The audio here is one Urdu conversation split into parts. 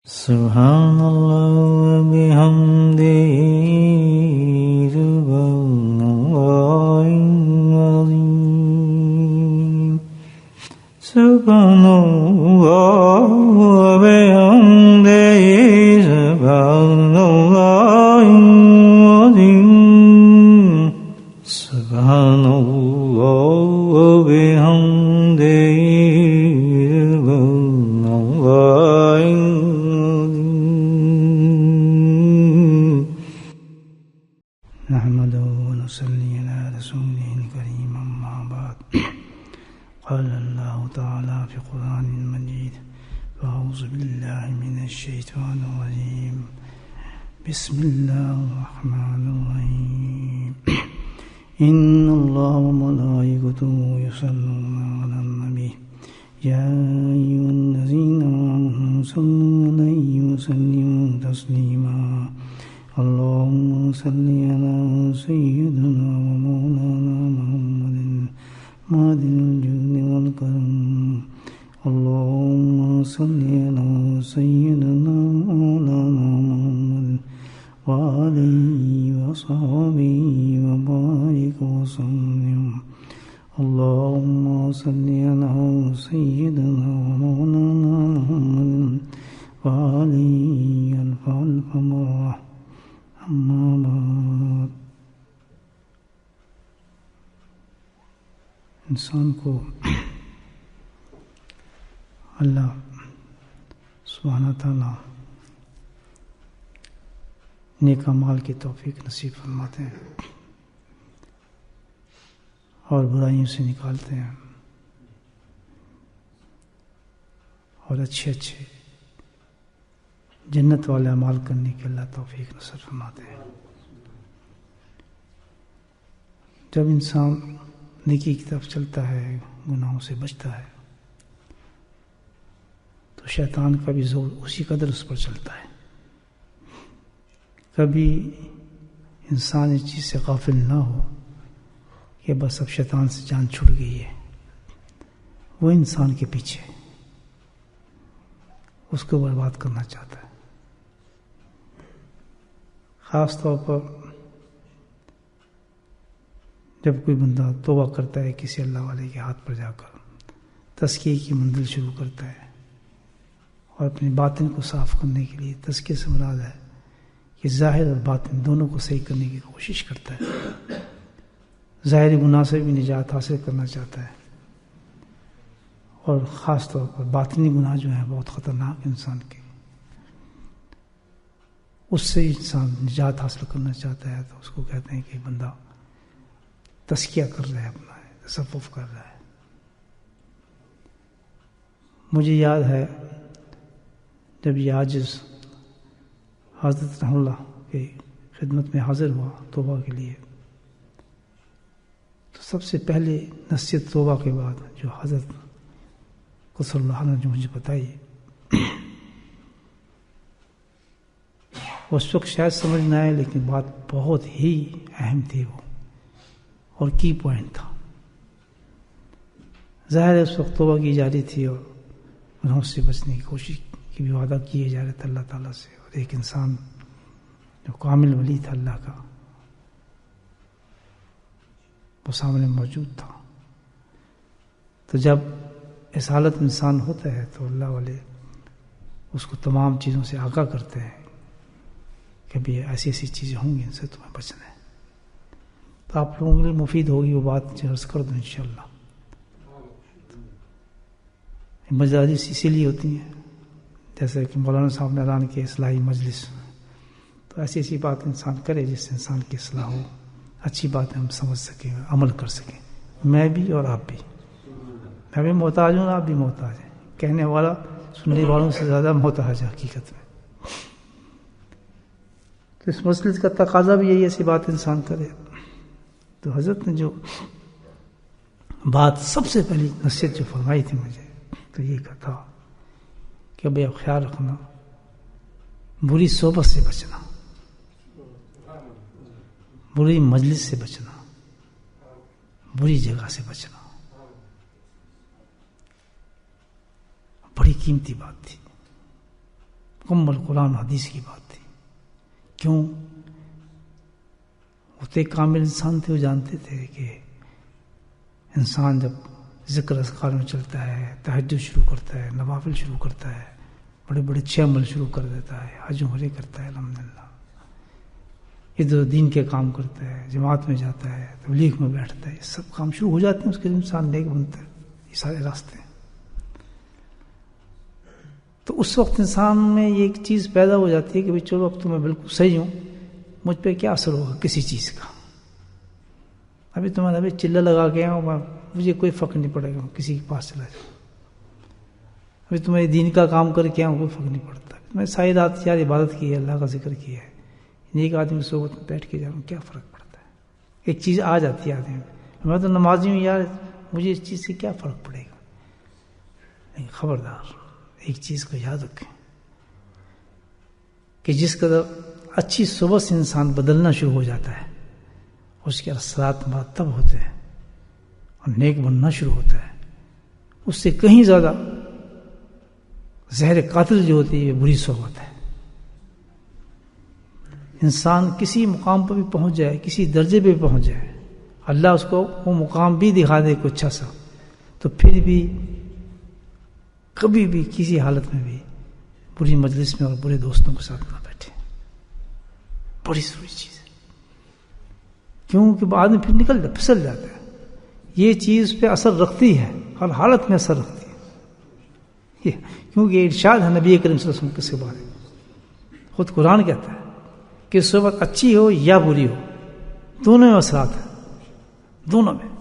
سبحان اللہ بحمدہ سبحان اللہ العظیم سبحان اللہ بحمدہ سبحان اللہ العظیم سبحان اللہ بحمدہ قال اللہ تعالی فی قرآن مجید اعوذ باللہ من الشیطان الرجیم بسم اللہ الرحمن الرحیم ان اللہ وملائکتہ یصلون علی النبی یا ایھا الذین آمنوا صلوا علیہ وسلموا تسلیما اللهم صل على سيدنا ومولانا محمد معدن الجود والكرم اللهم صل على سيدنا ومولانا محمد وآله وصحبه وبارك وسلم اللهم صل على سيدنا ومولانا محمد وآله الف مرة اما بعد. انسان کو اللہ سبحانہ تعالیٰ نیک اعمال کی توفیق نصیب فرماتے ہیں اور برائیوں سے نکالتے ہیں اور اچھے جنت والے اعمال کرنے کے اللہ توفیق نصیب فرماتے ہیں. جب انسان نیکی کی طرف چلتا ہے، گناہوں سے بچتا ہے، تو شیطان کا بھی زور اسی قدر اس پر چلتا ہے. کبھی انسان اس چیز سے غافل نہ ہو کہ بس اب شیطان سے جان چھوٹ گئی ہے، وہ انسان کے پیچھے اس کو برباد کرنا چاہتا ہے. خاص طور پر جب کوئی بندہ توبہ کرتا ہے کسی اللہ والے کے ہاتھ پر جا کر، تزکیے کی منزل شروع کرتا ہے اور اپنے باطن کو صاف کرنے کے لیے تزکیے سے مراد ہے کہ ظاہر اور باطن دونوں کو صحیح کرنے کی کوشش کرتا ہے. ظاہری گناہ سے بھی نجات حاصل کرنا چاہتا ہے اور خاص طور پر باطنی گناہ جو ہیں بہت خطرناک انسان کے، اس سے انسان نجات حاصل کرنا چاہتا ہے تو اس کو کہتے ہیں کہ بندہ تزکیہ کر رہا ہے، اپنا تصوف کر رہا ہے. مجھے یاد ہے جب یہ عاجز حضرت رحمہ اللہ کی خدمت میں حاضر ہوا توبہ کے لیے، تو سب سے پہلے نصیحت توبہ کے بعد جو حضرت قصر اللہ نے جو مجھے بتائی، اس وقت شاید سمجھ نہ آئے لیکن بات بہت ہی اہم تھی وہ اور کی پوائنٹ تھا. ظاہر ہے اس وقت توبہ کی جا رہی تھی اور گناہوں سے بچنے کی کوشش کی بھی وعدہ کیے جا رہے تھے اللہ تعالیٰ سے، اور ایک انسان جو کامل ولی تھا اللہ کا وہ سامنے موجود تھا. تو جب اس حالت میں انسان ہوتا ہے تو اللہ والے اس کو تمام چیزوں سے آگاہ کرتے ہیں کہ بھی ایسی چیزیں ہوں گی، ان سے تمہیں بچنا ہے. تو آپ لوگوں کے لیے مفید ہوگی وہ بات عرض کر دوں انشاءاللہ. مجالس اسی لیے ہوتی ہیں جیسے کہ مولانا صاحب نے اعلان کیا اصلاحی مجلس، تو ایسی بات انسان کرے جس سے انسان کی اصلاح ہو، اچھی باتیں ہم سمجھ سکیں، عمل کر سکیں. میں بھی اور آپ بھی، میں بھی محتاج ہوں آپ بھی محتاج ہیں. کہنے والا سننے والوں سے زیادہ محتاج ہے حقیقت میں. تو اس مجلس کا تقاضا بھی یہی ایسی بات انسان کرے. تو حضرت نے جو بات سب سے پہلی نصیحت جو فرمائی تھی مجھے تو یہ تھا کہ بھئی اب خیال رکھنا، بری صحبت سے بچنا، بری مجلس سے بچنا، بری جگہ سے بچنا. بڑی قیمتی بات تھی. مکمل قرآن حدیث کی بات تھی. کیوں؟ وہ تو ایک کامل انسان تھے. وہ جانتے تھے کہ انسان جب ذکر اذکار میں چلتا ہے، تہجد شروع کرتا ہے، نوافل شروع کرتا ہے، بڑے بڑے 6 عمل شروع کر دیتا ہے، حج عمرے کرتا ہے، الحمدللہ ادھر دین کے کام کرتا ہے، جماعت میں جاتا ہے، تبلیغ میں بیٹھتا ہے، یہ سب کام شروع ہو جاتے ہیں، اس کے لیے انسان نیک بنتا ہے. یہ سارے راستے ہیں. تو اس وقت انسان میں یہ ایک چیز پیدا ہو جاتی ہے کہ بھئی چلو اب تو میں بالکل صحیح ہوں، مجھ پہ کیا اثر ہوگا کسی چیز کا. ابھی تو میں چلہ لگا کے آیا ہوں، مجھے کوئی فرق نہیں پڑے گا کسی کے پاس چلا جاؤں. ابھی تو میں دین کا کام کر کے آیا ہوں، کوئی فرق نہیں پڑتا. میں ساری رات یار عبادت کی ہے، اللہ کا ذکر کیا ہے، ایک آدمی کی صحبت میں بیٹھ کے جا رہا ہوں، کیا فرق پڑتا ہے. ایک چیز آ جاتی ہے آدمی میں تو نمازی ہوں یار، مجھے اس چیز سے کیا فرق پڑے گا. لیکن خبردار ایک چیز کو یاد رکھیں کہ جس قدر اچھی صحبت سے انسان بدلنا شروع ہو جاتا ہے، اس کے اثرات مرتب ہوتے ہیں اور نیک بننا شروع ہوتا ہے. اس سے کہیں زیادہ زہر قاتل جو ہوتی ہے یہ بری صحبت ہے. انسان کسی مقام پر بھی پہنچ جائے، کسی درجے پہ بھی پہنچ جائے، اللہ اس کو وہ مقام بھی دکھا دے کوئی اچھا سا، تو پھر بھی کبھی بھی کسی حالت میں بھی بری مجلس میں اور برے دوستوں کے ساتھ نہ بیٹھے. بڑی ضروری چیز ہے. کیونکہ آدمی پھر نکل جاتا، پھسل جاتا ہے. یہ چیز پہ اثر رکھتی ہے، ہر حالت میں اثر رکھتی ہے. کیونکہ ارشاد ہے نبی کریم صلی اللہ علیہ وسلم کے بارے میں، خود قرآن کہتا ہے کہ صحبت اچھی ہو یا بری ہو، دونوں میں اثرات ہیں. دونوں میں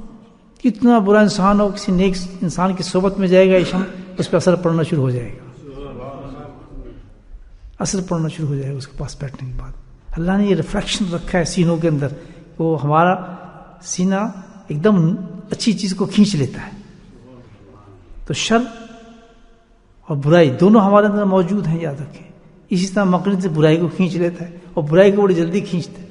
کتنا برا انسان ہو، کسی نیک انسان کی صحبت میں جائے گا، اس پہ اثر پڑنا شروع ہو جائے گا. اثر پڑنا شروع ہو جائے گا اس کے پاس بیٹھنے کے بعد. اللہ نے یہ ریفلیکشن رکھا ہے سینوں کے اندر، وہ ہمارا سینہ ایک دم اچھی چیز کو کھینچ لیتا ہے. تو شر اور برائی دونوں ہمارے اندر موجود ہیں، یاد رکھیں. اسی طرح مقصد سے برائی کو کھینچ لیتا ہے اور برائی کو بڑی جلدی کھینچتا ہے.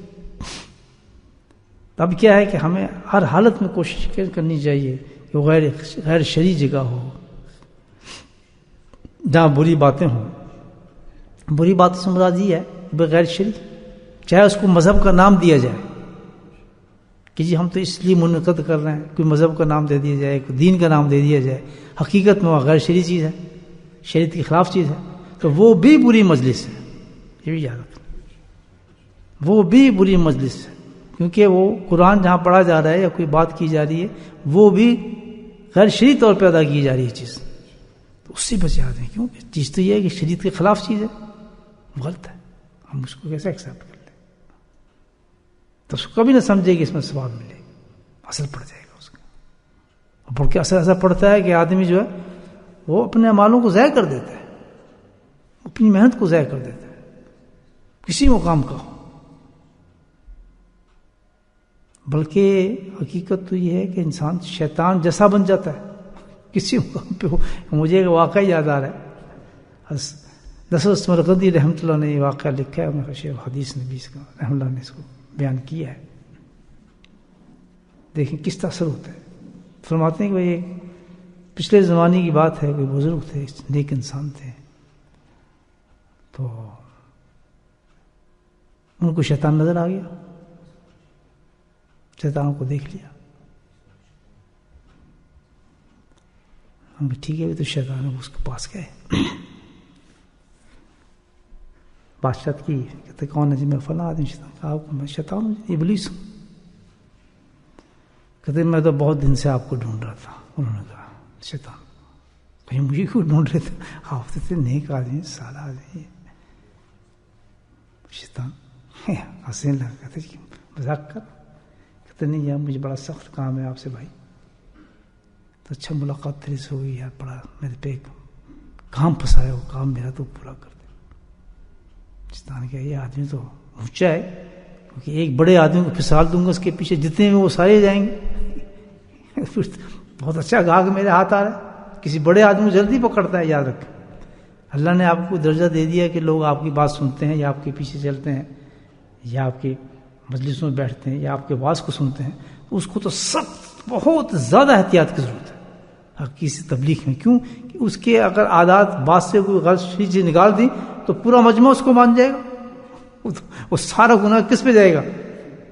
اب کیا ہے کہ ہمیں ہر حالت میں کوشش کرنی چاہیے کہ وہ غیر شرعی جگہ ہو، جہاں بری باتیں ہوں. بری بات سے مراد یہ ہے بغیر شرعی، چاہے اس کو مذہب کا نام دیا جائے کہ جی ہم تو اس لیے منعقد کر رہے ہیں، کوئی مذہب کا نام دے دیا جائے، کوئی دین کا نام دے دیا جائے، حقیقت میں وہ غیر شرعی چیز ہے، شریعت کے خلاف چیز ہے، تو وہ بھی بری مجلس ہے. یہ بھی یاد رکھنا، وہ بھی بری مجلس ہے. کیونکہ وہ قرآن جہاں پڑھا جا رہا ہے یا کوئی بات کی جا رہی ہے، وہ بھی غیر شرعی طور پہ ادا کی جا رہی ہے چیز، تو اس سے بچ جاتے ہیں. کیونکہ چیز تو یہ ہے کہ شریعت کے خلاف چیز ہے، غلط ہے، ہم اس کو کیسے ایکسیپٹ کر لیں؟ تو اس کو کبھی نہ سمجھے کہ اس میں ثواب ملے گا، اثر پڑ جائے گا اس کا. اور بلکہ اثر ایسا پڑتا ہے کہ آدمی جو ہے وہ اپنے اعمالوں کو ضائع کر دیتا ہے، اپنی محنت کو ضائع کر دیتا ہے، کسی مقام کا ہو. بلکہ حقیقت تو یہ ہے کہ انسان شیطان جیسا بن جاتا ہے کسی مقام پہ ہو. مجھے ایک واقعہ یاد آ رہا ہے، دسوس مرقدی رحمۃ اللہ نے یہ واقعہ لکھا ہے، میرا شیخ حدیث نبی کا رحمۃ اللہ نے اس کو بیان کیا ہے. دیکھیں کس طرح اثر ہوتا ہے. فرماتے ہیں کہ یہ پچھلے زمانے کی بات ہے، کوئی بزرگ تھے، نیک انسان تھے، تو ان کو شیطان نظر آ گیا، شیطان کو دیکھ لیا. ہم ٹھیک ہے، تو شیطان اس کے پاس گئے، بادشاہ کی کہتے کون ہے جی؟ میں فلاں آدمی. شیطان کہا میں شیطان ہوں، ابلیس ہوں. کہتے میں تو بہت دن سے آپ کو ڈھونڈ رہا تھا. انہوں نے کہا شیطان کہیں مجھے کیوں ڈھونڈ رہے تھے؟ آپ تو نیک آدمی، سادہ آدمی. شیطان ہنسنے لگا، کہتے مذاق کر. کہتے نہیں یار مجھے بڑا سخت کام ہے آپ سے بھائی. تو اچھا ملاقات تیرے سے ہوئی یار، بڑا میرے پہ کام پھنسایا، وہ کام میرا تو پورا کر دے. شیطان کہا یہ آدمی تو اونچا ہے، کیونکہ ایک بڑے آدمی کو پھسال دوں گا، اس کے پیچھے جتنے میں وہ سارے جائیں گے. بہت اچھا گاہک میرے ہاتھ آ رہا ہے. کسی بڑے آدمی کو جلدی پکڑتا ہے. یاد رکھیں اللہ نے آپ کو درجہ دے دیا کہ لوگ آپ کی بات سنتے ہیں یا آپ کے پیچھے چلتے ہیں یا آپ کی مجلسوں میں بیٹھتے ہیں یا آپ کے واز کو سنتے ہیں، تو اس کو تو سخت بہت زیادہ احتیاط کی ضرورت ہے. کسی تبلیغ میں. کیوں کہ اس کے اگر عادات بات سے کوئی غلط چیز نکال دی تو پورا مجمع اس کو مان جائے گا. وہ سارا گناہ کس پہ جائے گا؟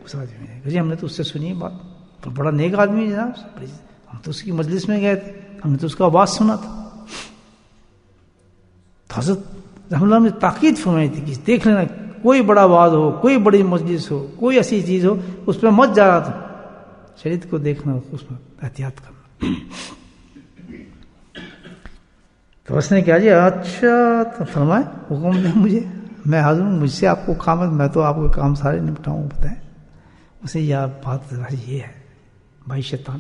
اس آدمی جائے گا. جی ہم نے تو اس سے سنی بات، تو بڑا نیک آدمی ہے جناب، ہم تو اس کی مجلس میں گئے تھے، ہم نے تو اس کا آواز سنا تھا. تو حضرت رحمۃ اللہ نے تاکید فرمائی تھی کہ دیکھ لینا، کوئی بڑا آواز ہو، کوئی بڑی مجلس ہو، کوئی ایسی چیز ہو، اس پہ مت جا رہا تھا. شریعت کو دیکھنا، اس میں احتیاط کرنا. تو اس نے کیا جی اچھا تو فرمائے حکم دیں مجھے، میں حاضر ہوں، مجھ سے آپ کو کام ہے، میں تو آپ کے کام سارے نپٹاؤں. بتائیں اسے یہ بات یہ ہے بھائی شیطان،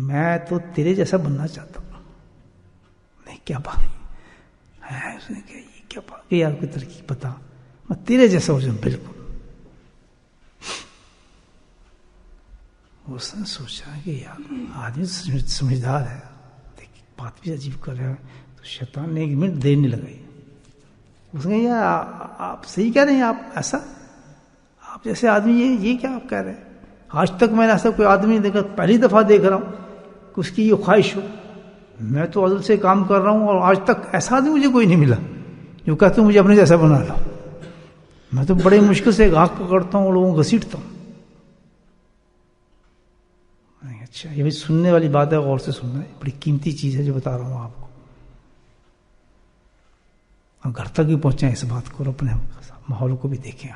میں تو تیرے جیسا بننا چاہتا ہوں. نہیں کیا بات ہے؟ اس نے کہا یہ کیا بات ہے یار، کوئی ترکیب بتا، میں تیرے جیسا ہو جاؤں. بالکل. اس نے سوچا کہ یار آدمی سمجھدار ہے، بات بھی عجیب کر رہا ہے. تو شیطان نے 1 منٹ دیر نہیں لگائی. اس نے یار آپ صحیح کہہ رہے ہیں، آپ ایسا، آپ جیسے آدمی یہ کیا آپ کہہ رہے ہیں؟ آج تک میں نے ایسا کوئی آدمی نہیں دیکھا، پہلی دفعہ دیکھ رہا ہوں کہ اس کی یہ خواہش ہو. میں تو عدل سے کام کر رہا ہوں اور آج تک ایسا آدمی مجھے کوئی نہیں ملا جو کہتے مجھے اپنے جیسا بنا لو. میں تو بڑی مشکل سے گاہک پکڑتا ہوں اور لوگوں کو گھسیٹتا ہوں. اچھا یہ بھی سننے والی بات ہے، غور سے سننا ہے، بڑی قیمتی چیز ہے جو بتا رہا ہوں آپ کو. ہم گھر تک بھی پہنچائیں اس بات کو اور اپنے ماحول کو بھی دیکھیں.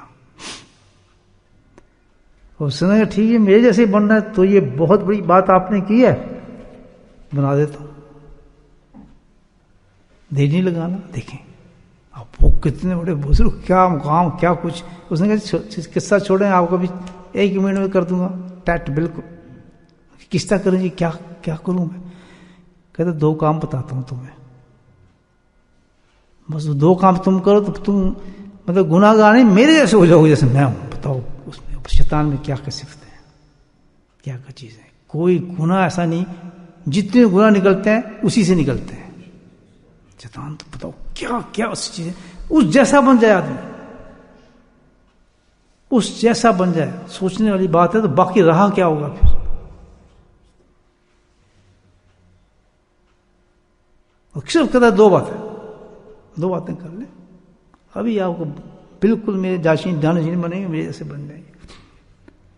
اور سنا کہ ٹھیک ہے میرے جیسے بننا ہے تو یہ بہت بڑی بات آپ نے کی ہے، بنا دیتا ہوں. دیر نہیں لگانا. دیکھیں آپ وہ کتنے بڑے بزرگ، کیا مقام، کیا کچھ. اس نے کہا قصہ چھوڑیں، آپ کو بھی 1 منٹ میں کر دوں گا ٹیٹ. بالکل. کس طرح کریں گے؟ کیا کروں میں؟ کہتے 2 کام بتاتا ہوں تمہیں، بس 2 کام تم کرو تو تم مطلب گناہ گار نہیں، میرے جیسے ہو جاؤ گے جیسے میں ہوں. بتاؤ اس میں شیطان میں کیا صفتیں ہیں، کیا چیز ہے. کوئی گناہ ایسا نہیں، جتنے گناہ نکلتے ہیں اسی سے نکلتے ہیں. شیطان تو بتاؤ کیا اس چیز ہے، اس جیسا بن جائے آدمی، اس جیسا بن جائے. سوچنے والی بات ہے. تو باقی رہا کیا ہوگا پھر؟ صرف کہتا ہے 2 باتیں کر لیں، ابھی آپ کو بالکل میرے جانشین بنیں گے، میرے جیسے بن جائیں گے.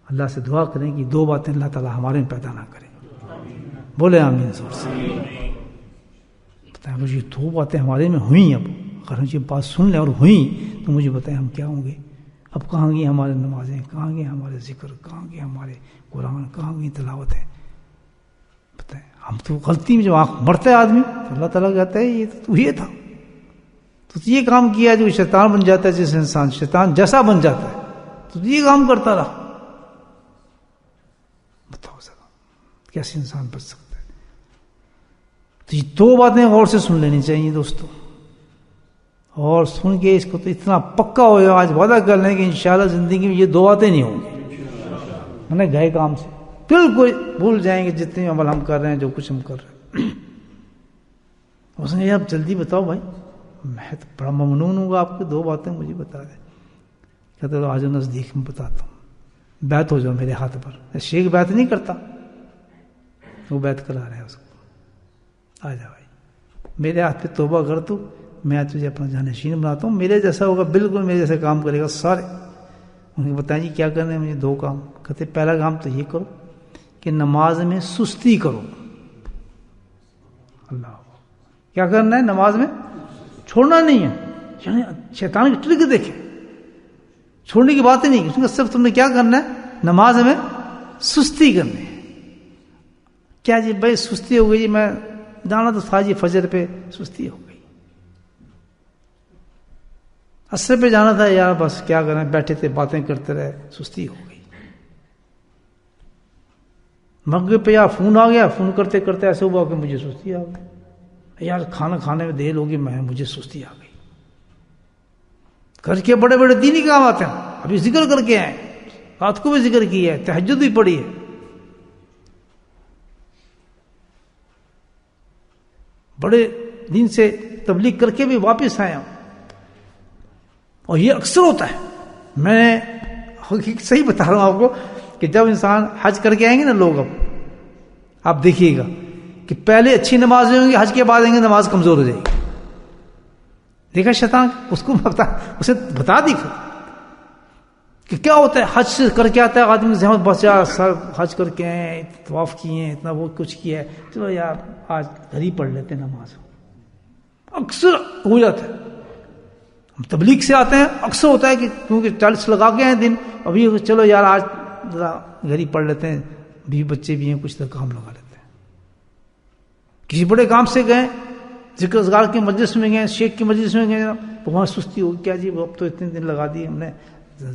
اللہ سے دعا کریں کہ 2 باتیں اللہ تعالیٰ ہمارے میں پیدا نہ کریں. بولے آمین زور سے. بتائیں مجھے 2 باتیں ہمارے میں ہوئیں. اب اگر ہم یہ بات سن لیں اور ہوئیں تو مجھے بتائیں ہم کیا ہوں گے. اب کہاں گئی ہمارے نمازیں، کہاں گئے ہمارے ذکر، کہاں گئے ہمارے قرآن، کہاں گئی تلاوت ہے. بتائیں ہم تو غلطی میں جب آنکھ مرتا ہے آدمی تو اللہ تعالیٰ کہتا ہے یہ تو یہ تھا، تو یہ کام کیا جو شیطان بن جاتا ہے. جس انسان شیطان جیسا بن جاتا ہے تو یہ کام کرتا رہا. بتاؤ ذرا کیسے انسان بچ سکتا ہے. تو یہ 2 باتیں غور سے سن لینی چاہیے دوستوں، اور سن کے اس کو تو اتنا پکا ہو جائے. آج وعدہ کر لیں کہ انشاءاللہ زندگی میں یہ 2 باتیں نہیں ہوں گی. ہم نے گئے کام سے بالکل بھول جائیں گے جتنے عمل ہم کر رہے ہیں، جو کچھ ہم کر رہے ہیں. اس نے اب جلدی بتاؤ بھائی، میں تو بڑا ممنون ہوں گا، آپ کو 2 باتیں مجھے بتا دیں. کہتے تو آج نزدیک میں بتاتا ہوں، بیعت ہو جاؤ میرے ہاتھ پر. شیخ بیعت نہیں کرتا، وہ بیعت کرا رہے ہیں اس کو. آ جا بھائی میرے ہاتھ پہ توبہ کر تو میں تجھے اپنا جانشین بناتا ہوں. میرے جیسا ہوگا، بالکل میرے جیسا کام کرے گا سارے. انہیں بتائیں جی کیا کرنا ہے مجھے. 2 کام. کہتے پہلا کام تو یہ کرو کہ نماز میں سستی کرو. اللہ کیا کرنا ہے؟ نماز میں چھوڑنا نہیں ہے. یعنی شیطان کی ٹرک دیکھیں، چھوڑنے کی بات ہی نہیں. صرف تم نے کیا کرنا ہے؟ نماز میں سستی کرنی ہے. کیا جی بھائی سستی ہو گئی جی، میں جانا تو تھا جی فجر پہ، سستی ہو گئی. عصر پہ جانا تھا یار، بس کیا کریں، بیٹھے تھے باتیں کرتے رہے، سستی ہو گئی. مغرب پہ یا فون آ گیا، فون کرتے کرتے ایسے ہوا کہ مجھے سستی آ گئی. یار کھانا کھانے میں دیر ہوگی، مجھے سستی آ گئی. کر کے بڑے بڑے دینی کام آتے ہیں. ابھی ذکر کر کے آئے، رات کو بھی ذکر کیا ہے، تہجد بھی پڑھی ہے. بڑے دن سے تبلیغ کر کے بھی واپس آیا ہوں. اور یہ اکثر ہوتا ہے. میں حقیقت صحیح بتا رہا ہوں آپ کو کہ جب انسان حج کر کے آئیں گے نا لوگ، اب آپ دیکھیے گا کہ کہ پہلے اچھی نمازیں ہوں گی، حج کے بعد آئیں گے نماز کمزور ہو جائے گی. دیکھا شیطان اس کو اسے بتا دی کہ کیا ہوتا ہے. حج کر کے آتا ہے آدمی زحمت بچا، سر حج کر کے آئے، طواف کیے ہیں، اتنا وہ کچھ کیا ہے، چلو یار آج گھر ہی پڑھ لیتے ہیں نماز. اکثر ہو جاتا ہے. ہم تبلیغ سے آتے ہیں، اکثر ہوتا ہے کہ کیونکہ 40 لگا کے ہیں دن، ابھی چلو یار آج ذرا گھر ہی پڑھ لیتے ہیں، بھی بچے بھی ہیں، کچھ تو کام لگا لیتے ہیں. کسی بڑے کام سے گئے، ذکر اذکار کی مجلس میں گئے، شیخ کی مجلس میں گئے، وہاں سستی ہوگی، کیا جی اب تو اتنے دن لگا دیے ہم نے،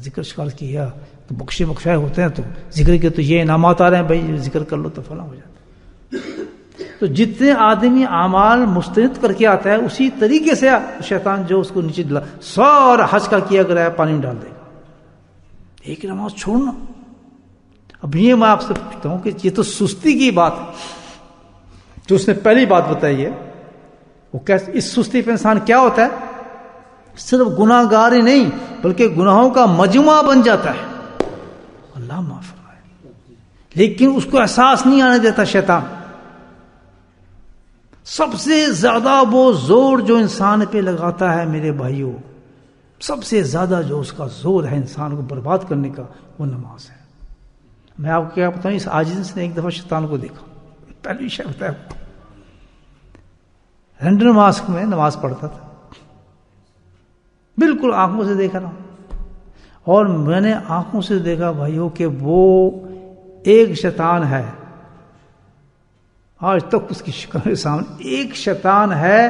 ذکر شکار کیا تو بخشے بخشائے ہوتے ہیں، تو ذکر کے تو یہ انعامات آ رہے ہیں بھائی، ذکر کر لو تو فلاں ہو جاتا ہے. تو جتنے آدمی اعمال مستند کر کے آتا ہے اسی طریقے سے شیطان جو اس کو نیچے دلا سارا حج کا کیا گیا پانی میں ڈال دے گا. ایک نماز چھوڑنا. اب یہ میں آپ سے پوچھتا ہوں کہ یہ تو سستی کی بات ہے جو اس نے پہلی بات بتائی ہے. وہ کیسے اس سستی پہ انسان کیا ہوتا ہے؟ صرف گناہ گار ہی نہیں بلکہ گناہوں کا مجموعہ بن جاتا ہے. اللہ معاف فرمائے. لیکن اس کو احساس نہیں آنے دیتا شیطان. سب سے زیادہ وہ زور جو انسان پہ لگاتا ہے میرے بھائیوں، سب سے زیادہ جو اس کا زور ہے انسان کو برباد کرنے کا، وہ نماز ہے. میں آپ کو کیا بتاؤں، اس عاجز نے ایک دفعہ شیطان کو دیکھا. پہلی شے بتایا، لنڈن ماسک میں نماز پڑھتا تھا، بالکل آنکھوں سے دیکھ رہا ہوں، اور میں نے آنکھوں سے دیکھا بھائیوں کہ وہ ایک شیطان ہے. آج تک اس کی شکل کے سامنے ایک شیطان ہے،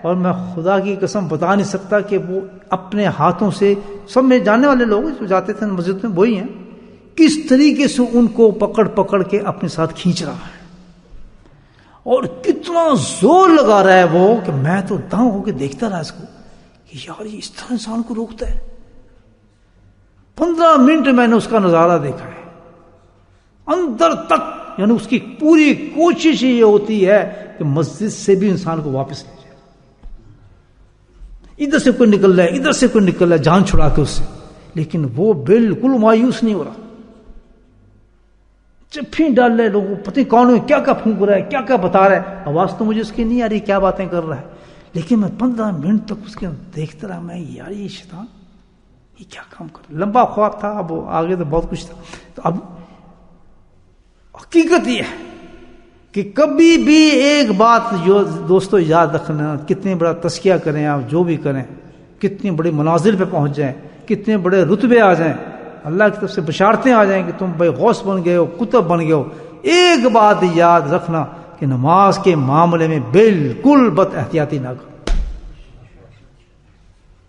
اور میں خدا کی قسم بتا نہیں سکتا کہ وہ اپنے ہاتھوں سے، سب میں جاننے والے لوگ جو جاتے تھے مسجد میں وہی ہیں، کس طریقے سے ان کو پکڑ پکڑ کے اپنے ساتھ کھینچ رہا ہے، اور کتنا زور لگا رہا ہے وہ کہ میں تو داؤں ہو کے دیکھتا رہا اس کو کہ یار یہ اس طرح انسان کو روکتا ہے. 15 منٹ میں نے اس کا نظارہ دیکھا ہے اندر تک. یعنی اس کی پوری کوشش یہ ہوتی ہے کہ مسجد سے بھی انسان کو واپس لے جائے. ادھر سے کوئی نکل رہا ہے، ادھر سے کوئی نکل رہا ہے جان چھڑا کے اس سے، لیکن وہ بالکل مایوس نہیں ہو رہا. چپھی ڈال رہے لوگوں کو، پتہ نہیں کون ہے، کیا کیا پھونک رہا ہے، کیا کیا بتا رہا ہے. آواز تو مجھے اس کی نہیں آ رہی کیا باتیں کر رہا ہے، لیکن میں 15 منٹ تک اس کے دیکھتا رہا. میں یار یہ شیطان یہ کیا کام کر رہا. لمبا خواب تھا، اب آگے تو بہت کچھ تھا. تو اب حقیقت یہ ہے کہ کبھی بھی ایک بات جو دوستو یاد رکھنا، کتنے بڑا تزکیہ کریں آپ، جو بھی کریں، کتنے بڑے منازل پہ پہنچ جائیں، کتنے بڑے رتبے آ جائیں، اللہ کی طرف سے بشارتیں آ جائیں کہ تم بھائی غوث بن گئے ہو، کتب بن گئے ہو، ایک بات یاد رکھنا کہ نماز کے معاملے میں بالکل بد احتیاطی نہ کرو.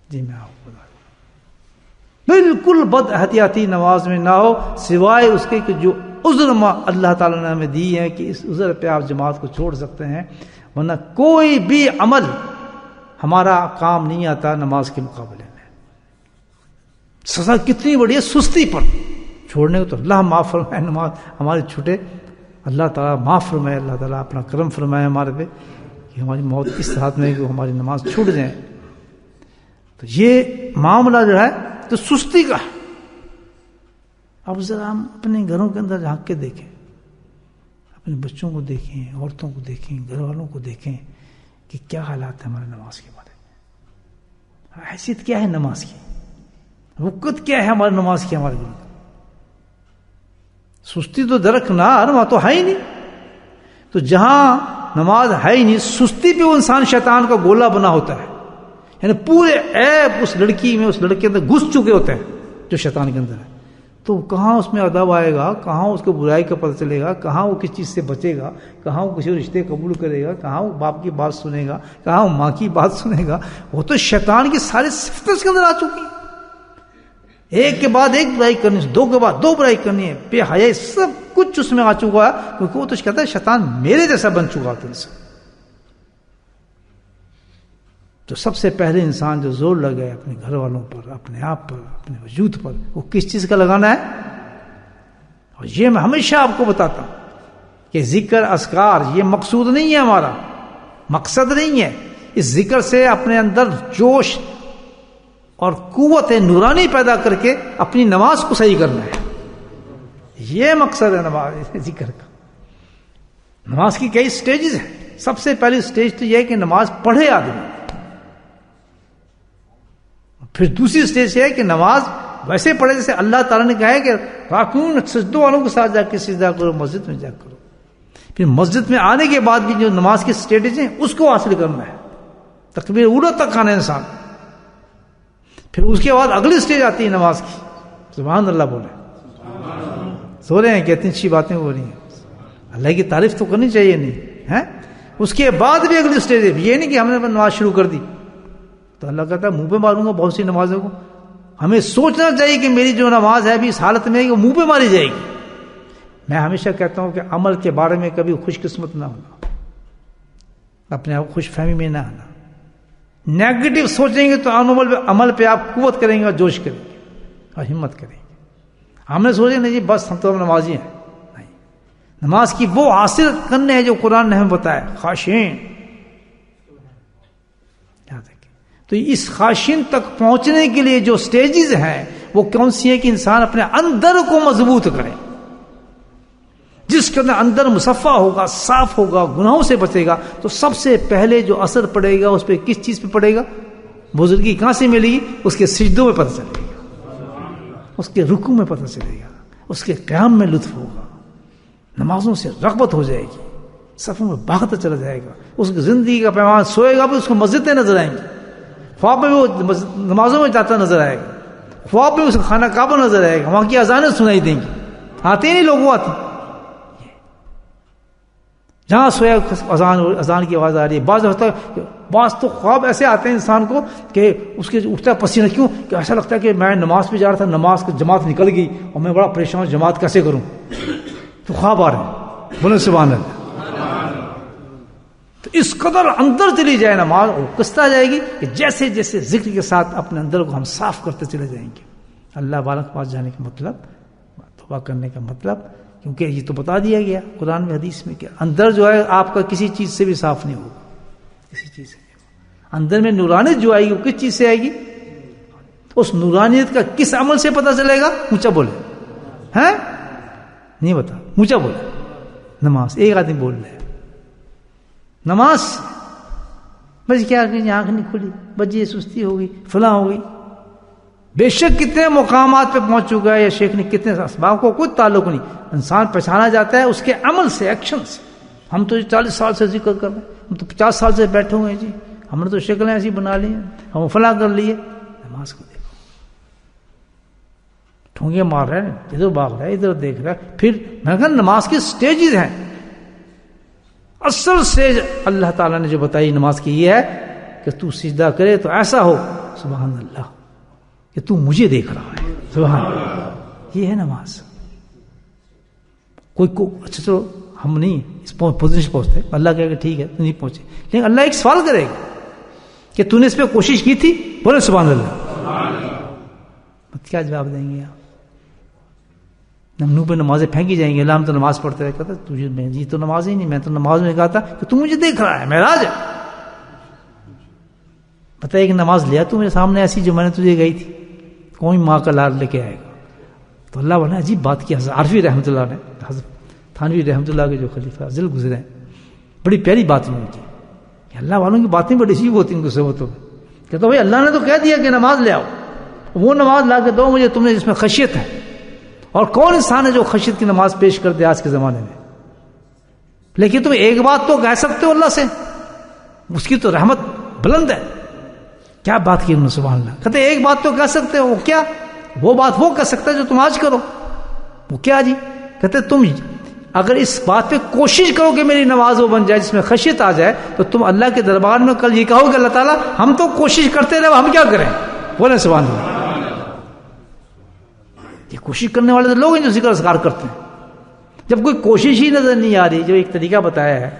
جی میں آپ کو بتا دوں، بالکل بد احتیاطی نماز میں نہ ہو، سوائے اس کے کہ جو عذر اللہ تعالیٰ نے ہمیں دی ہے کہ اس عذر پہ آپ جماعت کو چھوڑ سکتے ہیں، ورنہ کوئی بھی عمل ہمارا کام نہیں آتا نماز کے مقابلے میں. سزا کتنی بڑی ہے سستی پر چھوڑنے کو. تو اللہ معاف فرمائے نماز ہماری چھوٹے، اللہ تعالیٰ معاف فرمائے، اللہ تعالیٰ اپنا کرم فرمائے ہمارے پہ کہ ہماری موت اس حالت میں کہ ہماری نماز چھوٹ جائے. تو یہ معاملہ جو ہے تو سستی کا ہے. اب ذرا ہم اپنے گھروں کے اندر جھانک کے دیکھیں، اپنے بچوں کو دیکھیں، عورتوں کو دیکھیں، گھر والوں کو دیکھیں کہ کیا حالات ہیں ہمارے نماز کے بارے میں. حیثیت کیا ہے نماز کی، وقت کیا ہے ہماری نماز کی ہمارے گھر. سستی تو درکنار وہاں تو ہے ہی نہیں. تو جہاں نماز ہے ہی نہیں، سستی پہ وہ انسان شیطان کا گولا بنا ہوتا ہے. یعنی پورے عیب اس لڑکی میں، اس لڑکے اندر گھس چکے ہوتے ہیں جو شیطان کے اندر ہے. تو کہاں اس میں ادب آئے گا، کہاں اس کو برائی کا پتہ چلے گا، کہاں وہ کس چیز سے بچے گا، کہاں وہ کسی رشتے قبول کرے گا، کہاں وہ باپ کی بات سنے گا، کہاں وہ ماں کی بات سنے گا. وہ تو شیطان کی ساری صفتیں اس کے اندر آ چکی ہیں. ایک کے بعد ایک برائی کرنی، دو کے بعد دو برائی کرنی ہے، بے حیائی، سب کچھ اس میں آ چکا ہے. کیونکہ وہ تو کہتا ہے شیطان میرے جیسا بن چکا تھا انسان. تو سب سے پہلے انسان جو زور لگائے اپنے گھر والوں پر، اپنے آپ پر، اپنے وجود پر، وہ کس چیز کا لگانا ہے. اور یہ میں ہمیشہ آپ کو بتاتا ہوں کہ ذکر اذکار یہ مقصود نہیں ہے، ہمارا مقصد نہیں ہے. اس ذکر سے اپنے اندر جوش اور قوت نورانی پیدا کر کے اپنی نماز کو صحیح کرنا ہے. یہ مقصد ہے نماز ذکر کا. نماز کی کئی سٹیجز ہیں. سب سے پہلی سٹیج تو یہ ہے کہ نماز پڑھے آدمی. پھر دوسری سٹیج یہ ہے کہ نماز ویسے پڑھے جیسے اللہ تعالیٰ نے کہا ہے کہ راکعون سجدوں والوں کے ساتھ جا کے سجدہ کرو، مسجد میں جا کرو. پھر مسجد میں آنے کے بعد بھی جو نماز کی سٹیجز ہیں اس کو حاصل کرنا ہے، تکبیر اولا تک آنا انسان. پھر اس کے بعد اگلی سٹیج آتی ہے نماز کی. سبحان اللہ بولے. سو رہے ہیں کہ اتنی اچھی باتیں ہو رہی ہیں. اللہ کی تعریف تو کرنی چاہیے نہیں ہے. اس کے بعد بھی اگلی سٹیج ہے. یہ نہیں کہ ہم نے نماز شروع کر دی تو اللہ کہتا ہے منہ پہ ماروں گا بہت سی نمازوں کو. ہمیں سوچنا چاہیے کہ میری جو نماز ہے ابھی اس حالت میں ہے کہ وہ منہ پہ ماری جائے گی. میں ہمیشہ کہتا ہوں کہ عمل کے بارے میں کبھی خوش قسمت نہ ہونا، اپنے آپ خوش فہمی میں نہ آنا. نیگیٹو سوچیں گے تو عمل پہ آپ قوت کریں گے اور جوش کریں گے اور ہمت کریں گے. ہم نے سوچے نہیں جی بس ہم تو نمازی ہیں. نہیں، نماز کی وہ حاصل کرنے ہیں جو قرآن نے ہمیں بتایا، خاشعین. تو اس خاشعین تک پہنچنے کے لیے جو سٹیجز ہیں وہ کون سی ہے کہ انسان اپنے اندر کو مضبوط کرے. جس کے اندر مصفا ہوگا، صاف ہوگا، گناہوں سے بچے گا، تو سب سے پہلے جو اثر پڑے گا اس پہ کس چیز پہ پڑے گا؟ بزرگی کہاں سے ملے گی؟ اس کے سجدوں میں پتہ چلے گا، اس کے رکوع میں پتہ چلے گا، اس کے قیام میں لطف ہوگا، نمازوں سے رغبت ہو جائے گی، صفوں میں بھاگتا چلا جائے گا. اس کی زندگی کا پیمان سوئے گا بھی اس کو مسجدیں نظر آئیں گی، خواب میں وہ نمازوں میں جاتا نظر آئے گا، خواب میں اس کا خانہ کعبہ نظر آئے گا، وہاں کی اذانیں سنائی دیں گی. آتے ہی نہیں لوگوں آتے، جہاں سویا اذان کی آواز آ رہی ہے. بعض تو خواب ایسے آتے ہیں انسان کو کہ اس کے اٹھتا پسینہ، کیوں کہ ایسا لگتا ہے کہ میں نماز پہ جا رہا تھا، نماز کی جماعت نکل گئی اور میں بڑا پریشان ہوں، جماعت کیسے کروں. تو خواب آ رہے ہیں. بولے سبحان اللہ. تو اس قدر اندر چلی جائے نماز، اور کستا جائے گی کہ جیسے جیسے ذکر کے ساتھ اپنے اندر کو ہم صاف کرتے چلے جائیں گے. اللہ والا کے پاس جانے کا مطلب، توبہ کرنے کا مطلب، کیونکہ یہ تو بتا دیا گیا قرآن میں حدیث میں کہ اندر جو ہے آپ کا کسی چیز سے بھی صاف نہیں ہوگا، کسی چیز سے نہیں ہوگا. اندر میں نورانیت جو آئے گی وہ کس چیز سے آئے گی؟ اس نورانیت کا کس عمل سے پتہ چلے گا؟ اونچا بولے ہیں، نہیں بتا، اونچا بولے. نماز. ایک آدمی بول رہے نماز بس کیا کہ آنکھ نہیں کھلی، بس یہ سستی ہو گئی، فلاں ہو گئی. بے شک کتنے مقامات پہ پہنچ چکا ہے یا شیخ نے کتنے اسباب کو کوئی تعلق نہیں. انسان پہچانا جاتا ہے اس کے عمل سے، ایکشن سے. ہم تو 40 سال سے ذکر کر رہے ہیں، ہم تو 50 سال سے بیٹھے ہوئے ہیں جی، ہم نے تو شکلیں ایسی بنا لی ہیں، ہم فلاں کر لیے. نماز کو دیکھو، ٹھونگے مار رہے ہیں، ادھر بھاگ رہا ہے، ادھر دیکھ رہا ہے. پھر میں کہا نماز کی سٹیجز ہیں. اصل سٹیج اللہ تعالیٰ نے جو بتائی نماز کی یہ ہے کہ تو سجدہ کرے تو ایسا ہو سبحان اللہ کہ تو مجھے دیکھ رہا ہے. سبحان اللہ. یہ ہے نماز. کوئی اچھا چلو ہم نہیں اس پوزیشن پہنچتے، اللہ کہے کہ ٹھیک ہے تو نہیں پہنچے، لیکن اللہ ایک سوال کرے گا کہ تو نے اس پہ کوشش کی تھی؟ بولے سبحان اللہ. کیا جواب دیں گے آپ؟ منہ پہ نمازیں پھینکی جائیں گے. اللہ ہم تو نماز پڑھتے رہے. کہتا تجھے یہ تو نماز ہی نہیں، میں تو نماز میں کہا تھا کہ تو مجھے دیکھ رہا ہے، معراج ہے. بتائیے کہ نماز لیا تو میرے سامنے ایسی جو میں نے تجھے گئی تھی، کوئی ماں کا لال لے کے آئے گا. تو اللہ نے عجیب بات کی. حضرت عارفی رحمۃ اللہ نے، حضرت تھانوی رحمۃ اللہ کے جو خلیفہ افضل گزرے ہیں، بڑی پیاری بات انہوں نے کی کہ اللہ والوں کی باتیں بڑی عجیب ہوتی ہیں ان کو صحبتوں میں. کہتا بھائی اللہ نے تو کہہ دیا کہ نماز لے آؤ، وہ نماز لا کے دو مجھے تم نے جس میں خشیت ہے. اور کون انسان ہے جو خشیت کی نماز پیش کر دے آج کے زمانے میں؟ لیکن تم ایک بات تو کہہ سکتے ہو اللہ سے، اس کی تو رحمت بلند ہے. کیا بات کی انہوں نے سبحان اللہ. کہتے ایک بات تو کہہ سکتے ہو، کیا؟ وہ بات وہ کہہ سکتا ہے جو تم آج کرو. وہ کیا جی؟ کہتے تم اگر اس بات پہ کوشش کرو کہ میری نماز وہ بن جائے جس میں خشیت آ جائے، تو تم اللہ کے دربار میں کل یہ کہو کہ اللہ تعالیٰ ہم تو کوشش کرتے رہے، ہم کیا کریں؟ بولے سبحان اللہ. یہ کوشش کرنے والے لوگ ہیں جو ذکر اذکار کرتے ہیں. جب کوئی کوشش ہی نظر نہیں آ رہی، جو ایک طریقہ بتایا ہے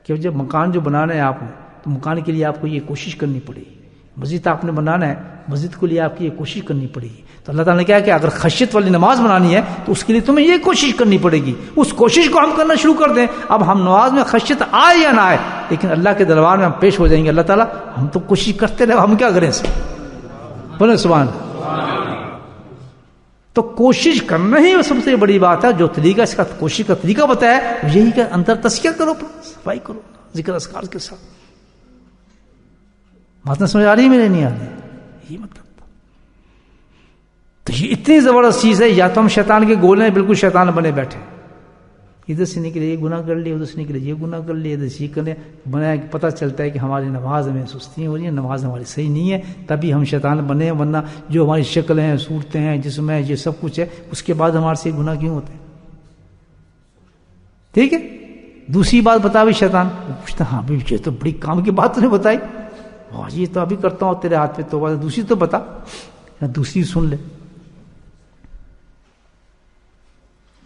کہ جب مکان جو بنانا ہے آپ نے، تو مکان کے لیے آپ کو یہ کوشش کرنی پڑے گی. مسجد آپ نے بنانا ہے، مسجد کے لیے آپ کی یہ کوشش کرنی پڑے گی. تو اللہ تعالیٰ نے کہا کہ اگر خشیت والی نماز بنانی ہے تو اس کے لیے تمہیں یہ کوشش کرنی پڑے گی. اس کوشش کو ہم کرنا شروع کر دیں. اب ہم نماز میں خشیت آئے یا نہ آئے، لیکن اللہ کے دربار میں ہم پیش ہو جائیں گے. اللہ تعالیٰ ہم تو کوشش کرتے رہے، ہم کیا کریں؟ بولے سبحان اللہ. تو کوشش کرنا ہی سب سے بڑی بات ہے. جو طریقہ اس کا کوشش کا طریقہ بتایا یہی کہ اندر تزکیہ کرو، صفائی کرو ذکر اذکار کے ساتھ. بات نہ سمجھ آ رہی ہے میرے؟ نہیں آ رہی. یہی مطلب تو یہ اتنی زبردست چیز ہے. یا تو ہم شیطان کے گولے ہیں، بالکل شیطان بنے بیٹھے، ادھر سے نکلے یہ گناہ کر لیے، ادھر سے نکلے یہ گناہ کر لیے، ادھر سے یہ کرنے بنا. پتہ چلتا ہے کہ ہماری نماز میں سستی ہو رہی ہے، نماز ہماری صحیح نہیں ہے، تبھی ہم شیطان بنے. ورنہ جو ہماری شکل ہیں، صورتیں ہیں، جسم ہے، یہ سب کچھ ہے، اس کے بعد ہمارے سے گناہ کیوں ہوتے ہیں؟ ٹھیک ہے. دوسری بات بتا بھی شیطان پوچھتا، ہاں بھی یہ تو بڑی کام کی بات تو نے بتائی، یہ تو ابھی کرتا ہوں تیرے ہاتھ میں، تو دوسری تو بتا. دوسری سن لے.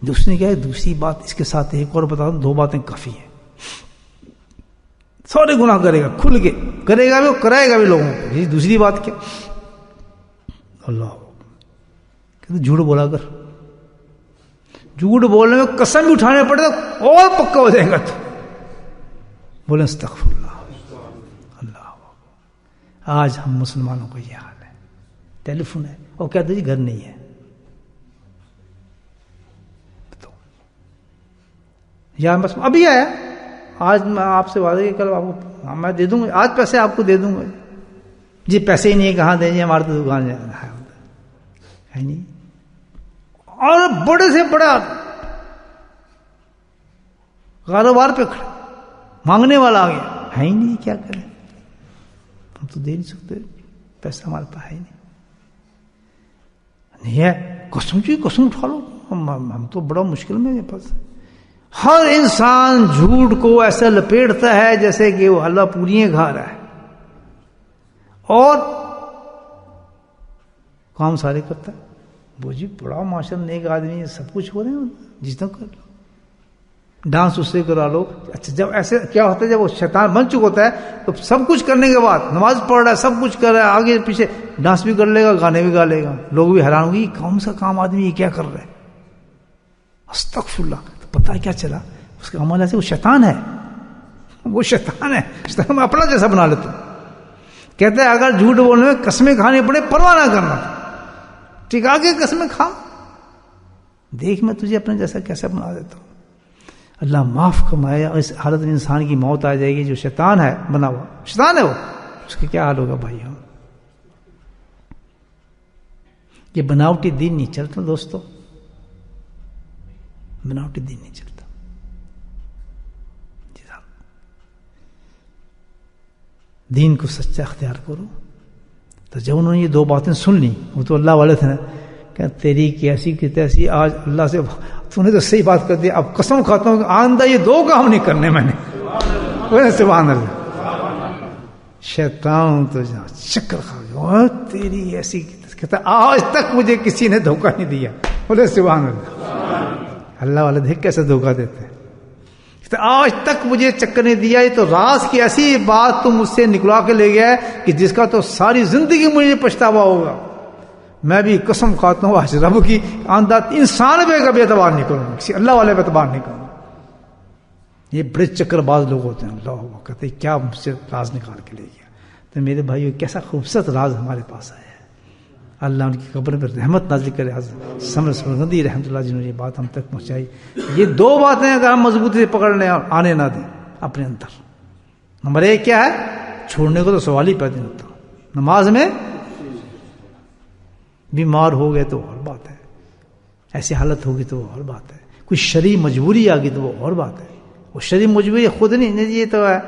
دوسری نے کہا دوسری بات اس کے ساتھ ایک اور بتا دوں، 2 باتیں کافی ہیں. سارے گناہ کرے گا، کھل کے کرے گا بھی، کرائے گا بھی لوگوں کو. یہ دوسری بات کیا؟ اللہ کہتے جھوٹ بولا کر. جھوٹ بولنے میں قسم بھی اٹھانے پڑے تو اور پکا ہو جائے گا. تو بولے استغفر اللہ. اللہ آج ہم مسلمانوں کو یہ حال ہے. ٹیلی فون ہے اور کہتے جی گھر نہیں ہے. یا بس ابھی آیا، آج میں آپ سے وعدہ کل آپ کو میں دے دوں گا، آج پیسے آپ کو دے دوں گا. جی پیسے ہی نہیں کہاں دیں جی، ہمارے تو دکان ہے نہیں. اور بڑے سے بڑا کاروبار پہ کھڑے، مانگنے والا آ گیا، ہے ہی نہیں، کیا کریں؟ ہم تو دے نہیں سکتے، پیسہ ہمارے پاس ہے ہی نہیں ہے. قسم جی قسم اٹھا لو، ہم تو بڑا مشکل میں میرے پاس. ہر انسان جھوٹ کو ایسا لپیٹتا ہے جیسے کہ وہ حلوہ پوریاں کھا رہا ہے، اور کام سارے کرتا ہے. وہ جی بڑا ماشاء اللہ نیک آدمی ہے، سب کچھ ہو رہے ہیں، جتنا کر لو، ڈانس اس سے کرا لو. اچھا جب ایسے کیا ہوتا ہے، جب وہ شیطان بن چکا ہوتا ہے تو سب کچھ کرنے کے بعد نماز پڑھ رہا ہے، سب کچھ کر رہا ہے، آگے پیچھے ڈانس بھی کر لے گا، گانے بھی گا لے گا، لوگ بھی حیران ہوں گے یہ کون سا کام آدمی یہ کیا کر رہا ہے. استغفر اللہ. پتہ کیا چلا اس کا عمل ایسے، وہ شیطان ہے، وہ شیطان ہے. شیطان میں اپنا جیسا بنا لیتا ہوں. کہتے ہیں اگر جھوٹ بولنے میں قسمیں کھانی پڑے پرواہ نہ کرنا، ٹکا کے قسمیں کھا، دیکھ میں تجھے اپنے جیسا کیسا بنا دیتا ہوں. اللہ معاف فرمائے. اس حالت میں انسان کی موت آ جائے گی. جو شیطان ہے بنا ہوا، شیطان ہے وہ، اس کا کیا حال ہوگا بھائیوں؟ یہ بناوٹی دین نہیں چلتا دوستو، بناوٹی دین نہیں چلتا. جی صاحب دین کو سچا اختیار کرو. تو جب انہوں نے یہ 2 باتیں سن لی، وہ تو اللہ والے تھے نا، کہ تیری کیسی کی تیسی، آج اللہ سے تو نے تو صحیح بات کر دی، اب قسم کھاتا ہوں کہ آئندہ یہ 2 کام نہیں کرنے میں نے. سبحان اللہ. شیطان تو چکر کھا گیا، تیری ایسی کہتا آج تک مجھے کسی نے دھوکہ نہیں دیا. بولے سبحان اللہ. اللہ والے دیکھ کیسے دھوکہ دیتے ہیں. آج تک مجھے چکر نہیں دیا. یہ تو راز کی ایسی بات تم مجھ سے نکلا کے لے گیا ہے کہ جس کا تو ساری زندگی مجھے پچھتاوا ہوگا. میں بھی قسم کھاتا ہوں آج رب کی، آندہ انسان پہ کبھی اعتبار نہیں کروں گا، کسی اللہ والے پہ اعتبار نہیں کروں گا. یہ بڑے چکر باز لوگ ہوتے ہیں. اللہ کہتے ہیں کیا مجھ سے راز نکال کے لے گیا. تو میرے بھائیو کیسا خوبصورت راز ہمارے پاس آیا ہے. اللہ ان کی قبر پر رحمت نازل کرے. سمر سرگندی رحمۃ اللہ جنہوں نے یہ بات ہم تک پہنچائی. یہ 2 باتیں اگر ہم مضبوطی سے پکڑ لیں اور آنے نہ دیں اپنے اندر. نمبر 1 کیا ہے؟ چھوڑنے کو تو سوال ہی پیدا نہیں ہوتا. نماز میں بیمار ہو گئے تو اور بات ہے، ایسی حالت ہوگی تو اور بات ہے، کوئی شرعی مجبوری آ گئی تو وہ اور بات ہے. وہ شرعی مجبوری خود نہیں، یہ تو ہے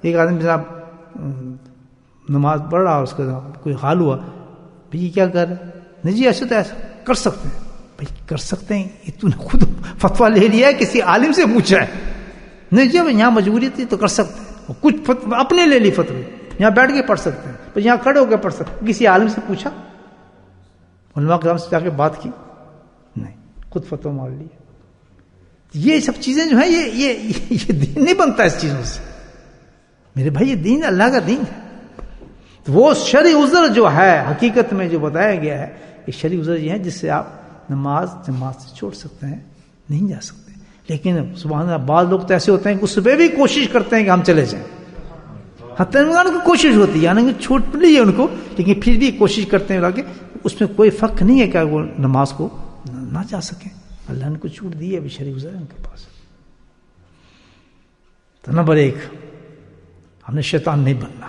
ایک آدمی جناب نماز پڑھ رہا، اس کا کوئی حال ہوا، بھائی یہ کیا کر رہے؟ نہیں جی ایسے تو ایسا کر سکتے ہیں. بھائی کر سکتے ہیں، یہ تو نے خود فتویٰ لے لیا ہے، کسی عالم سے پوچھا ہے؟ نہیں جی یہاں مجبوری تھی تو کر سکتے ہیں. کچھ اپنے لے لی فتوی، یہاں بیٹھ کے پڑھ سکتے ہیں، یہاں کھڑے ہو کے پڑھ سکتے ہیں. کسی عالم سے پوچھا، علماء کرام سے جا کے بات کی؟ نہیں، خود فتویٰ مار لی. یہ سب چیزیں جو ہیں یہ دین نہیں بنتا اس چیزوں سے. میرے بھائی یہ دین اللہ کا دین ہے. وہ شرعی عذر جو ہے حقیقت میں جو بتایا گیا ہے، یہ شرعی عذر یہ ہے جس سے آپ نماز جماعت سے چھوڑ سکتے ہیں، نہیں جا سکتے. لیکن سبحان اللہ بعض لوگ تو ایسے ہوتے ہیں کہ اس پہ بھی کوشش کرتے ہیں کہ ہم چلے جائیں. حتیٰ کو کوشش ہوتی ہے، یعنی چھوٹ ملی ہے ان کو، لیکن پھر بھی کوشش کرتے ہیں کہ اس میں کوئی فرق نہیں ہے کہ وہ نماز کو نہ جا سکیں. اللہ نے کو چھوٹ دی ہے، ابھی شریک گزرے ان کے پاس. تو نمبر 1 ہم نے شیطان نہیں بننا،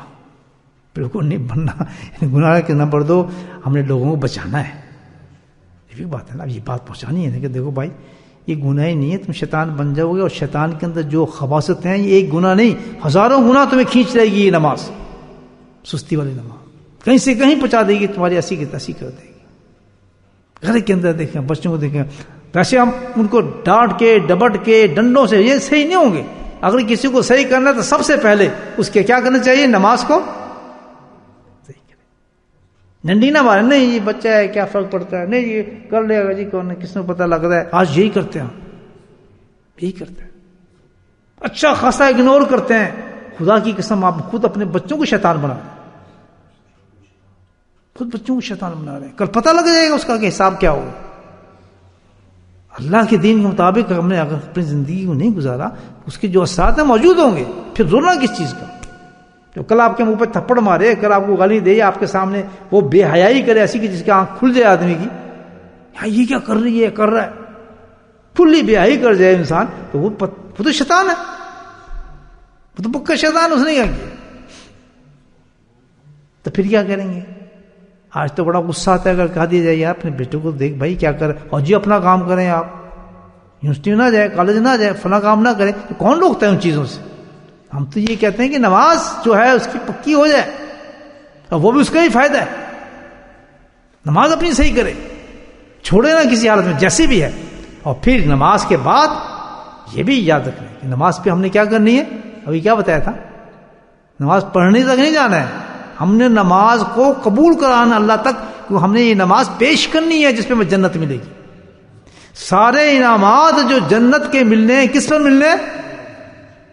بالکل نہیں بننا گناہ کے. نمبر 2 ہم نے لوگوں کو بچانا ہے. یہ بھی بات ہے نا، یہ بات پہنچانی ہے کہ دیکھو بھائی یہ گناہ ہی نہیں ہے، تم شیطان بن جاؤ گے، اور شیطان کے اندر جو خباثت ہیں یہ ایک گناہ نہیں، ہزاروں گناہ تمہیں کھینچ لے گی. یہ نماز سستی والی نماز کہیں سے کہیں پہنچا دے گی، تمہاری ایسی کی تیسی کر دے گی. گھر کے اندر دیکھیں، بچوں کو دیکھیں، ویسے ہم ان کو ڈانٹ کے ڈبٹ کے ڈنڈوں سے یہ صحیح نہیں ہوں گے. اگر کسی کو صحیح کرنا تو سب سے پہلے اس کے کیا کرنا چاہیے؟ نماز کو صحیح کرے. ڈنڈی نہ مارے، نہیں یہ بچہ ہے کیا فرق پڑتا ہے، نہیں یہ کر لے گا جی، کون کس نے پتہ لگ رہا ہے. آج یہی کرتے ہیں، یہی کرتے ہیں، اچھا خاصا اگنور کرتے ہیں. خدا کی قسم آپ خود اپنے بچوں کو شیطان بنا رہے ہیں، خود بچوں کو شیطان بنا رہے ہیں. کل پتہ لگ جائے گا اس کا کہ حساب کیا ہوگا. اللہ کے دین کے مطابق ہم نے اگر اپنی زندگی کو نہیں گزارا، اس کے جو اثرات ہیں موجود ہوں گے. پھر رونا کس چیز کا؟ جو کل آپ کے منہ پہ تھپڑ مارے، کل آپ کو گالی دے، آپ کے سامنے وہ بے حیائی کرے ایسی کہ جس کی آنکھ کھل جائے آدمی کی، یہ کیا کر رہی ہے، کر رہا ہے، کھلی بے حیائی کر جائے انسان، تو وہ تو شیطان ہے، وہ تو پکا شیطان، اس نے کیا کیا. تو پھر کیا کریں گے؟ آج تو بڑا غصہ آتا ہے اگر کہا دیا جائے یار اپنے بیٹے کو دیکھ بھائی کیا کر، اور جی اپنا کام کریں، آپ یونیورسٹی نہ جائے، کالج نہ جائے، فلاں کام نہ کریں. تو کون روکتا ہے ان چیزوں سے؟ ہم تو یہ کہتے ہیں کہ نماز جو ہے اس کی پکی ہو جائے، اور وہ بھی اس کا ہی فائدہ ہے. نماز اپنی صحیح کرے، چھوڑے نہ کسی حالت میں جیسی بھی ہے. اور پھر نماز کے بعد یہ بھی یاد رکھیں کہ نماز پہ ہم نے کیا کرنی ہے. ابھی کیا بتایا تھا؟ نماز پڑھنے تک نہیں جانا ہے، ہم نے نماز کو قبول کرانا اللہ تک، کہ ہم نے یہ نماز پیش کرنی ہے جس پہ ہمیں جنت ملے گی. سارے انعامات جو جنت کے ملنے ہیں کس پر ملنے ہیں؟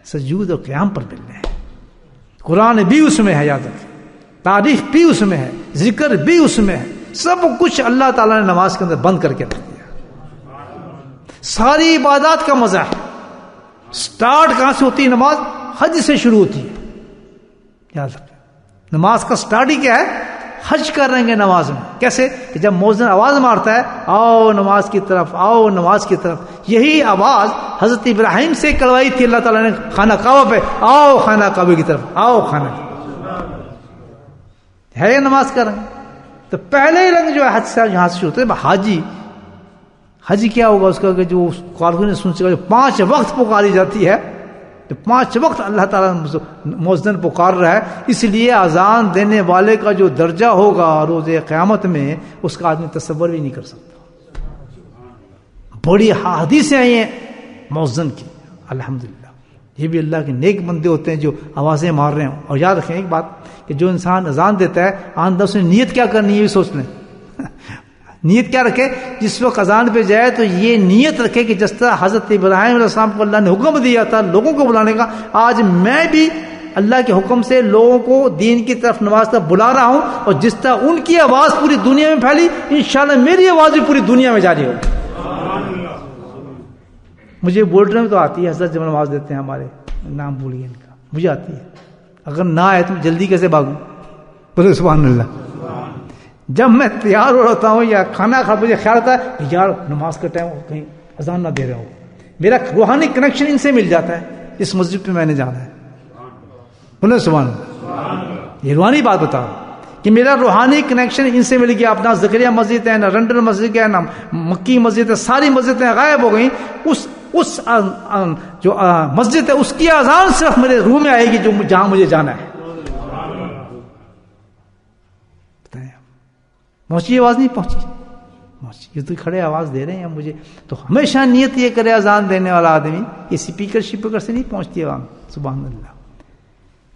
سجود اور قیام پر ملنے ہیں. قرآن بھی اس میں ہے، یاد رکھیں، تعریف بھی اس میں ہے، ذکر بھی اس میں ہے، سب کچھ اللہ تعالیٰ نے نماز کے اندر بند کر کے رکھ دیا. ساری عبادات کا مزہ ہے. سٹارٹ کہاں سے ہوتی ہے؟ نماز حج سے شروع ہوتی ہے. یاد رکھیں نماز کا سٹارٹ ہی کیا ہے؟ حج کر رہے ہیں نماز میں. کیسے؟ کہ جب مؤذن آواز مارتا ہے آؤ نماز کی طرف، آؤ نماز کی طرف. یہی آواز حضرت ابراہیم سے کروائی تھی اللہ تعالیٰ نے خانہ کعبہ پہ، آؤ خانہ کعبہ کی طرف، آؤ خانہ ہے نماز کر رہے ہیں. تو پہلے رنگ جو ہے حج سے یہاں سے شروع ہوتا ہے. حاجی حج کیا ہوگا اس کا کہ جو کارکن سن سکا، جو 5 وقت پکاری جاتی ہے، تو 5 وقت اللہ تعالیٰ مؤذن پکار رہا ہے. اس لیے اذان دینے والے کا جو درجہ ہوگا روز قیامت میں، اس کا آدمی تصور بھی نہیں کر سکتا. بڑی حدیثیں آئی ہیں مؤذن کی، الحمدللہ. یہ بھی اللہ کے نیک بندے ہوتے ہیں جو آوازیں مار رہے ہیں. اور یاد رکھیں ایک بات کہ جو انسان اذان دیتا ہے آن دس نے نیت کیا کرنی ہے یہ بھی سوچ لیں. نیت کیا رکھے؟ جس وقت اذان پہ جائے تو یہ نیت رکھے کہ جس طرح حضرت ابراہیم علیہ السلام کو اللہ نے حکم دیا تھا لوگوں کو بلانے کا، آج میں بھی اللہ کے حکم سے لوگوں کو دین کی طرف نماز تک بلا رہا ہوں. اور جس طرح ان کی آواز پوری دنیا میں پھیلی، انشاءاللہ میری آواز بھی پوری دنیا میں جاری ہوگی. مجھے بولنے میں تو آتی ہے، حضرت جب نماز دیتے ہیں ہمارے، نام بھول گئے ان کا، مجھے آتی ہے. اگر نہ آئے تو جلدی کیسے بھاگوں؟ بولے سبحان اللہ. جب میں تیار ہو رہتا ہوں یا کھانا کھا، مجھے خیال آتا ہے یار نماز کا ٹائم کہیں اذان نہ دے رہا ہوں، میرا روحانی کنیکشن ان سے مل جاتا ہے، اس مسجد پہ میں نے جانا ہے. بولے سبحان اللہ. یہ روحانی بات بتا رہا ہوں کہ میرا روحانی کنیکشن ان سے مل گیا. اپنا زکریا مسجد ہے، نہ رنڈن مسجد ہے، نہ مکی مسجد ہے، ساری مسجدیں غائب ہو گئیں. اس جو مسجد ہے اس کی اذان صرف میرے روح میں آئے گی جو جہاں مجھے جانا ہے. پہنچی آواز نہیں پہنچی؟ یہ تو کھڑے آواز دے رہے ہیں مجھے. تو ہمیشہ نیت یہ کرے اذان دینے والا آدمی، یہ سپیکر سے نہیں پہنچتی آواز. سبحان اللہ.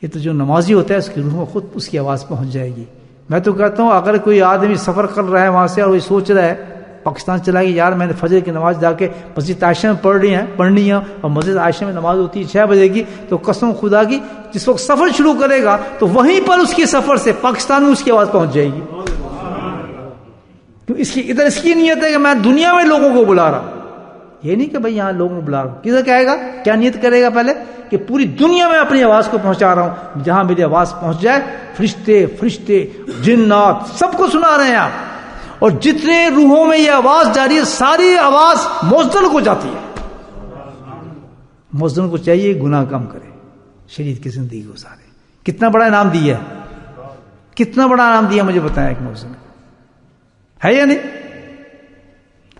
یہ تو جو نمازی ہوتا ہے اس کی روح میں خود اس کی آواز پہنچ جائے گی. میں تو کہتا ہوں اگر کوئی آدمی سفر کر رہا ہے وہاں سے اور وہ سوچ رہا ہے پاکستان چلا گیا، یار میں نے فجر کی نماز جا کے مسجد عائشہ میں پڑھنی ہے، اور مسجد عائشہ میں نماز ہوتی ہے 6 بجے کی، تو قسم خدا کی جس وقت سفر شروع کرے گا تو وہیں پر اس کے سفر سے پاکستان میں اس کی آواز پہنچ جائے گی. اس کی نیت ہے کہ میں دنیا میں لوگوں کو بلا رہا. یہ نہیں کہ بھائی یہاں لوگوں کو بلا رہا ہوں. کدھر کہے گا؟ کیا نیت کرے گا پہلے کہ پوری دنیا میں اپنی آواز کو پہنچا رہا ہوں, جہاں میری آواز پہنچ جائے فرشتے جنات سب کو سنا رہے ہیں آپ, اور جتنے روحوں میں یہ آواز جاری ہے ساری آواز موزدل کو جاتی ہے. موزدل کو چاہیے گناہ کم کرے, شریعت کی زندگی گزارے. کتنا بڑا انعام دیا ہے, کتنا بڑا انعام دیا مجھے بتائیں ایک موزدل ہے یا نہیں؟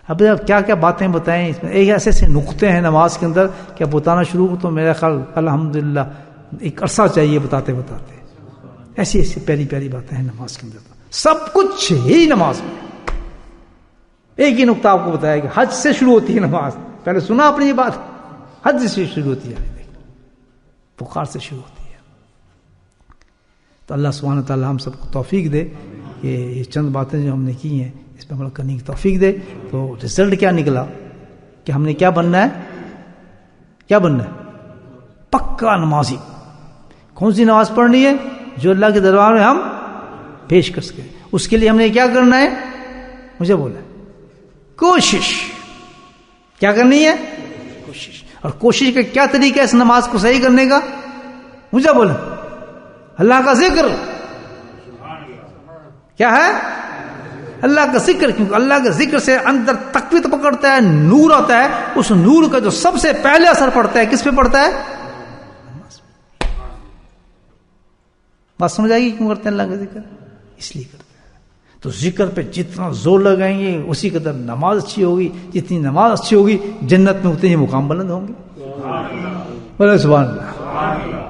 اب کیا کیا باتیں بتائیں اس میں, ایک ایسے ایسے نقطے ہیں نماز کے اندر کہ اب بتانا شروع ہو تو میرا خیال الحمدللہ ایک عرصہ چاہیے بتاتے بتاتے. ایسی ایسی پیاری پیاری باتیں ہیں نماز کے اندر, سب کچھ ہی نماز میں. ایک ہی نقطہ آپ کو بتایا کہ حج سے شروع ہوتی ہے نماز. پہلے سنا آپ نے یہ بات, حج سے شروع ہوتی ہے, بخار سے شروع ہوتی ہے. تو اللہ سبحانہ وتعالی ہم سب کو توفیق دے کہ یہ چند باتیں جو ہم نے کی ہیں اس پہ عمل کرنے کی توفیق دے. تو رزلٹ کیا نکلا کہ ہم نے کیا بننا ہے, کیا بننا ہے؟ پکا نمازی. کون سی نماز پڑھنی ہے؟ جو اللہ کے دربار میں ہم پیش کر سکیں. اس کے لیے ہم نے کیا کرنا ہے؟ مجھے بولا کوشش. کیا کرنی ہے؟ کوشش. اور کوشش کا کیا طریقہ ہے اس نماز کو صحیح کرنے کا؟ مجھے بولا اللہ کا ذکر. کیا ہے؟ اللہ کا ذکر. کیونکہ اللہ کے ذکر سے اندر تقویت پکڑتا ہے, نور آتا ہے. اس نور کا جو سب سے پہلے اثر پڑتا ہے کس پہ پڑتا ہے؟ بات سمجھ آئے گی کیوں کرتے ہیں اللہ کا ذکر؟ اس لیے کرتے ہیں. تو ذکر پہ جتنا زور لگائیں گے اسی قدر نماز اچھی ہوگی. جتنی نماز اچھی ہوگی جنت میں اتنے ہی مقام بلند ہوں گے. بولے سبحان اللہ.